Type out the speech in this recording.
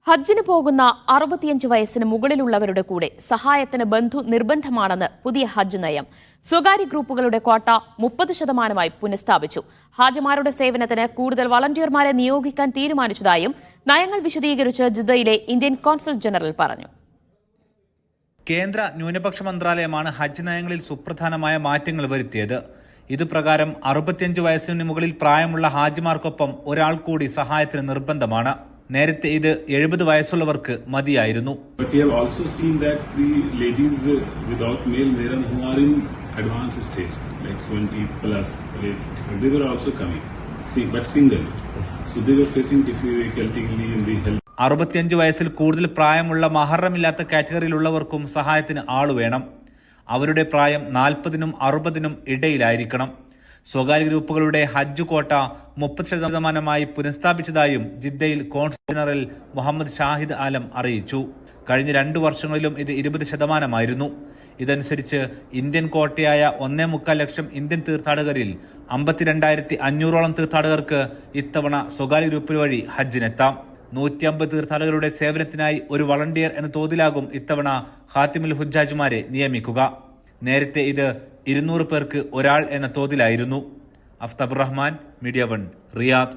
ഹജ്ജിന് പോകുന്ന 65 വയസ്സിന് മുകളിലുള്ളവരുടെ കൂടെ സഹായത്തിന് ബന്ധു നിർബന്ധമാണെന്ന് പുതിയ ഹജ്ജ് നയം. സ്വകാര്യ ഗ്രൂപ്പുകളുടെ ക്വാട്ട 30% പുനഃസ്ഥാപിച്ചു. ഹാജിമാരുടെ സേവനത്തിന് കൂടുതൽ വളണ്ടിയർമാരെ നിയോഗിക്കാൻ തീരുമാനിച്ചതായും നയങ്ങൾ വിശദീകരിച്ച് ജിദ്ദയിലെ ഇന്ത്യൻ കോൺസുൽ ജനറൽ പറഞ്ഞു. കേന്ദ്ര ന്യൂനപക്ഷ മന്ത്രാലയമാണ് ഹജ്ജ് നയങ്ങളിൽ സുപ്രധാനമായ മാറ്റങ്ങൾ വരുത്തിയത്. ഇതുപ്രകാരം 65 വയസ്സിന് മുകളിൽ പ്രായമുള്ള ഹാജിമാർക്കൊപ്പം ഒരാൾ കൂടി സഹായത്തിന് നിർബന്ധമാണ്. നേരത്തെ ഇത് 70 വയസ്സുള്ളവർക്ക് മതിയായിരുന്നു. അറുപത്തിയഞ്ച് വയസ്സിൽ കൂടുതൽ പ്രായമുള്ള മഹറമില്ലാത്ത കാറ്റഗറിയിലുള്ളവർക്കും സഹായത്തിന് ആളുവേണം. അവരുടെ പ്രായം 40-നും 60-നും ഇടയിലായിരിക്കണം. സ്വകാര്യ ഗ്രൂപ്പുകളുടെ ഹജ്ജ് കോട്ട 30% പുനഃസ്ഥാപിച്ചതായും ജിദ്ദയിൽ കോൺസുൽ ജനറൽ മുഹമ്മദ് ഷാഹിദ് ആലം അറിയിച്ചു. കഴിഞ്ഞ 2 വർഷങ്ങളിലും ഇത് 20%. ഇതനുസരിച്ച് ഇന്ത്യൻ കോട്ടയായ 1.25 ലക്ഷം ഇന്ത്യൻ തീർത്ഥാടകരിൽ 52,500ഓളം തീർത്ഥാടകർക്ക് ഇത്തവണ സ്വകാര്യ ഗ്രൂപ്പ് വഴി ഹജ്ജിനെത്താം. 150 തീർത്ഥാടകരുടെ സേവനത്തിനായി ഒരു വളണ്ടിയർ എന്ന തോതിലാകും ഇത്തവണ ഖാത്തിമുൽ ഹുജ്ജാജ്മാരെ നിയമിക്കുക. നേരത്തെ ഇത് 200 പേർക്ക് ഒരാൾ എന്ന തോതിലായിരുന്നു. Aftabur Rahman, media 1, Riyadh.